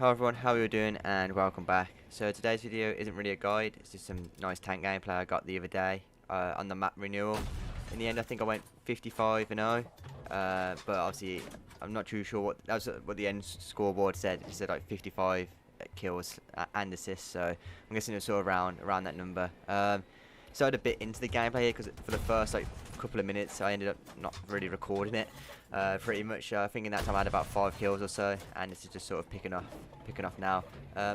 Hi everyone, how are you doing and welcome back. So today's video isn't really a guide, it's just some nice tank gameplay I got the other day on the map renewal. In the end I think I went 55 and 0, but obviously I'm not too sure what the end scoreboard said. It said like 55 kills and assists, so I'm guessing it's sort of around that number. Started a bit into the gameplay here because for the first like couple of minutes I ended up not really recording it. Pretty much I think in that time I had about 5 kills or so, and this is just sort of picking off now.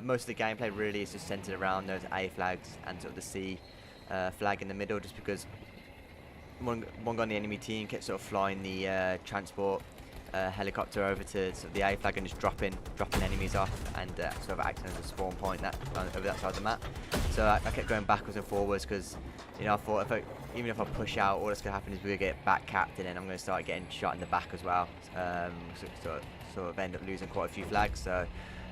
Most of the gameplay really is just centered around those A flags and sort of the C flag in the middle, just because one guy on the enemy team kept sort of flying the transport helicopter over to sort of the A flag and just dropping enemies off and sort of acting as a spawn point over that side of the map. So I kept going backwards and forwards because, you know, I thought even if I push out, all that's going to happen is we're going to get back capped and then I'm going to start getting shot in the back as well. Sort of end up losing quite a few flags. So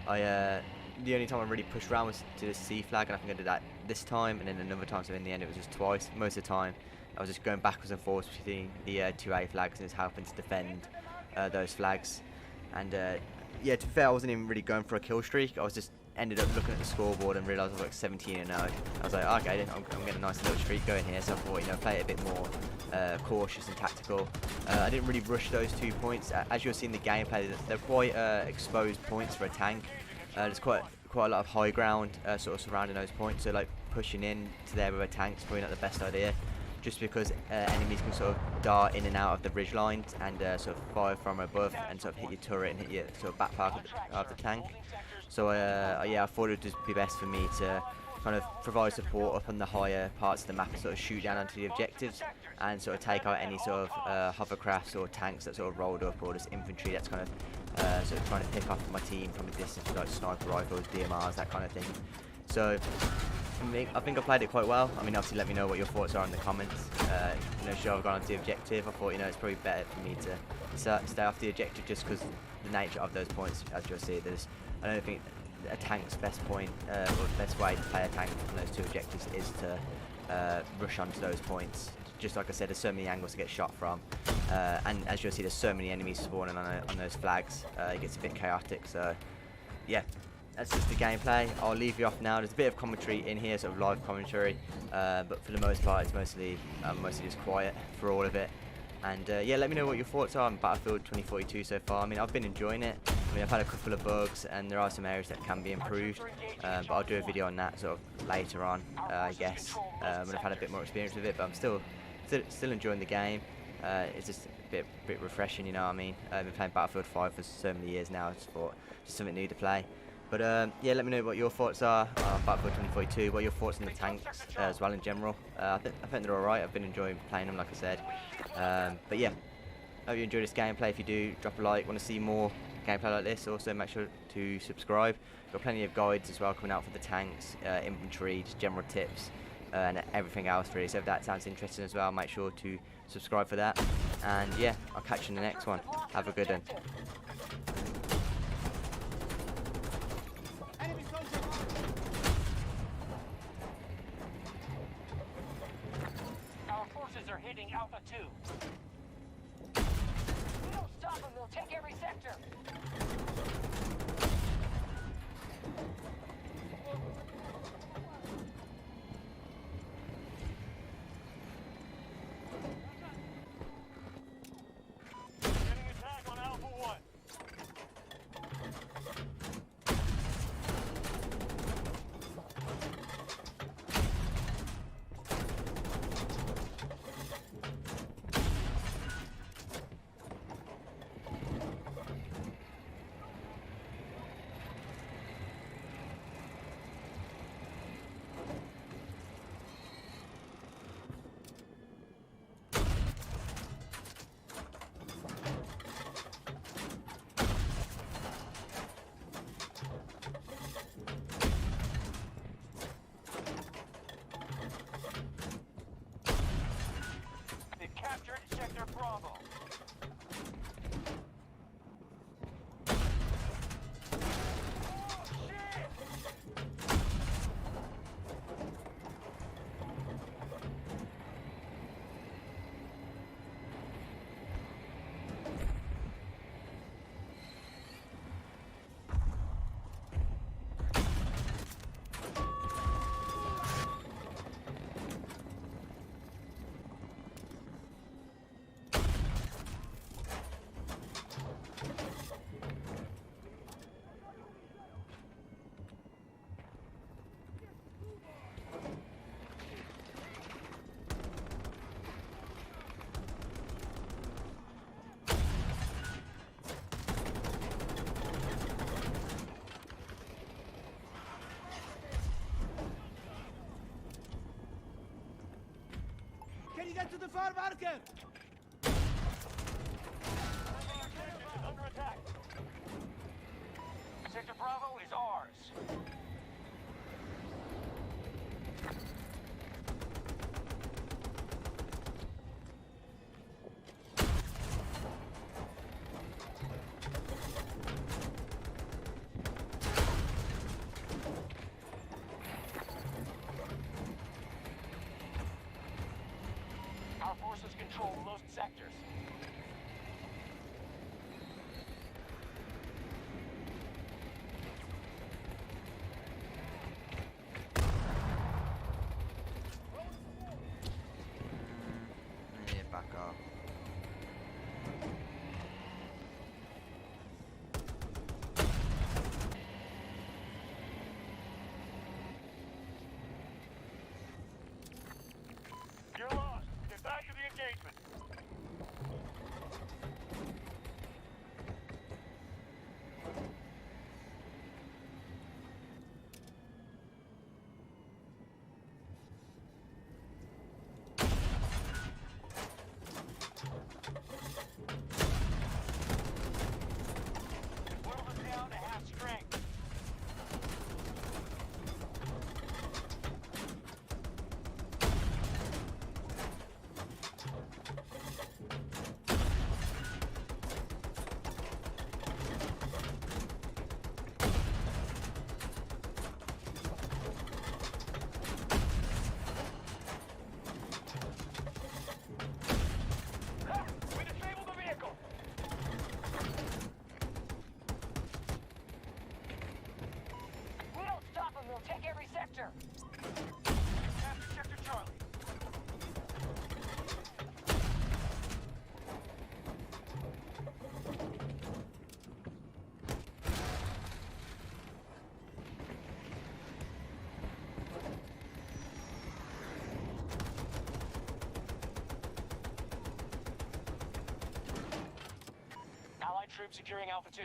the only time I really pushed around was to the C flag, and I think I did that this time, and then another time, so in the end it was just twice. Most of the time I was just going backwards and forwards between the two A flags and just helping to defend those flags. And yeah, to be fair, I wasn't even really going for a kill streak. I was just ended up looking at the scoreboard and realised I was like 17 and 0. I was like, okay, then I'm getting a nice little streak going here. So I thought, you know, play it a bit more cautious and tactical. I didn't really rush those 2 points. As you'll see in the gameplay, they're quite exposed points for a tank. There's quite a lot of high ground sort of surrounding those points. So like pushing in to there with a tank is probably not the best idea, just because enemies can sort of dart in and out of the ridge lines and sort of fire from above and sort of hit your turret and hit your sort of back part of the tank. So yeah, I thought it would just be best for me to kind of provide support up on the higher parts of the map and sort of shoot down onto the objectives and sort of take out any sort of hovercrafts or tanks that sort of rolled up, or just infantry that's kind of sort of trying to pick off my team from a distance, like sniper rifles, DMRs, that kind of thing. So I think I played it quite well. I mean, obviously let me know what your thoughts are in the comments. You know, should I have gone on to the objective? I thought, you know, it's probably better for me to stay off the objective just because the nature of those points, as you'll see, I don't think a tank's best point or the best way to play a tank on those two objectives is to rush onto those points. Just like I said, there's so many angles to get shot from, and as you'll see, there's so many enemies spawning on those flags. It gets a bit chaotic. So yeah, that's just the gameplay. I'll leave you off now. There's a bit of commentary in here, sort of live commentary, but for the most part, it's mostly just quiet for all of it. And yeah, let me know what your thoughts are on Battlefield 2042 so far. I mean, I've been enjoying it. I mean, I've had a couple of bugs, and there are some areas that can be improved. But I'll do a video on that sort of later on, I guess, when I've had a bit more experience with it. But I'm still enjoying the game. It's just a bit refreshing, you know what I mean? I've been playing Battlefield 5 for so many years now. I just thought just something new to play. But yeah, let me know what your thoughts are on Battlefield 2042. What are your thoughts on the tanks as well in general? I think they're alright. I've been enjoying playing them, like I said. But yeah, hope you enjoy this gameplay. If you do, drop a like. Want to see more gameplay like this? Also, make sure to subscribe. Got plenty of guides as well coming out for the tanks, infantry, just general tips, and everything else really. So if that sounds interesting as well, make sure to subscribe for that. And yeah, I'll catch you in the next one. Have a good one. Our forces are hitting Alpha 2. We don't stop them, they'll take every sector. Getting attack on Alpha 1. get to the far marker! Under attack. Sector Bravo is ours. Our forces control most sectors. Yeah, back off. You're lost. Get back to the engagement. Whittle us down to half strength. Ha! We disabled the vehicle. We don't stop them, they'll take every sector. Capture Sector Charlie. Allied troops securing Alpha 2.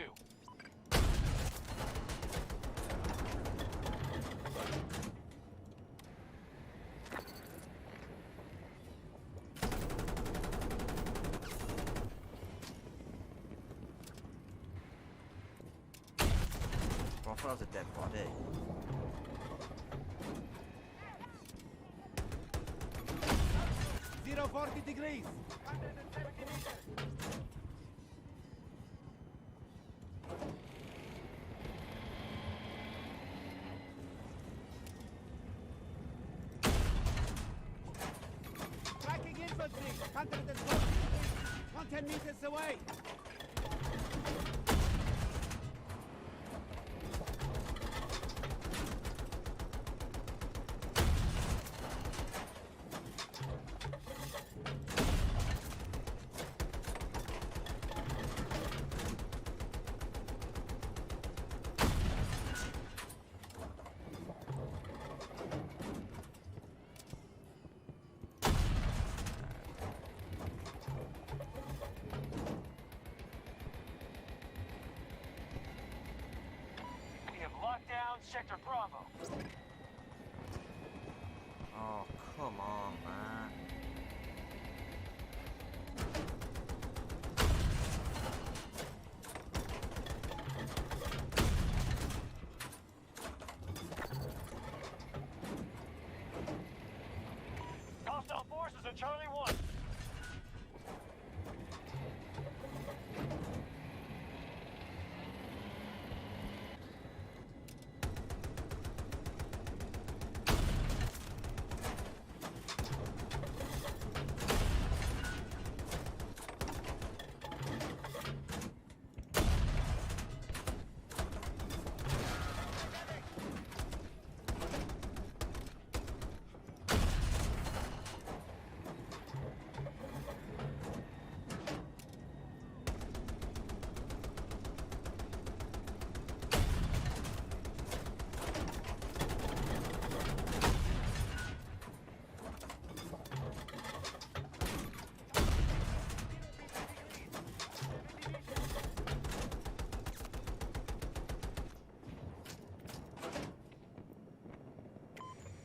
Well, I thought I was a dead body. 40 degrees! Tracking infantry! 140 degrees! 110 meters away! We have locked down Sector Bravo. Oh, come on, man. Hostile forces at Charlie 1.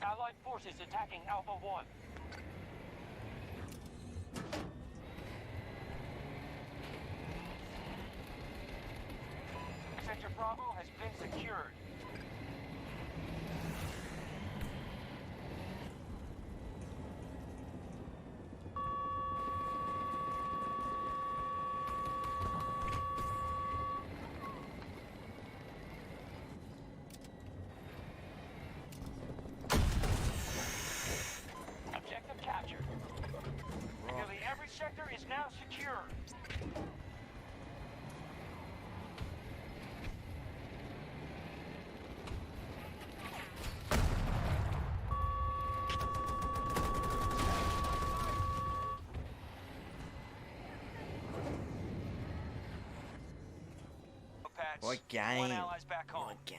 Allied forces attacking Alpha 1. Bravo has been secured. Objective captured. Nearly every sector is now secure. Pats. What game? One ally's back home. Game.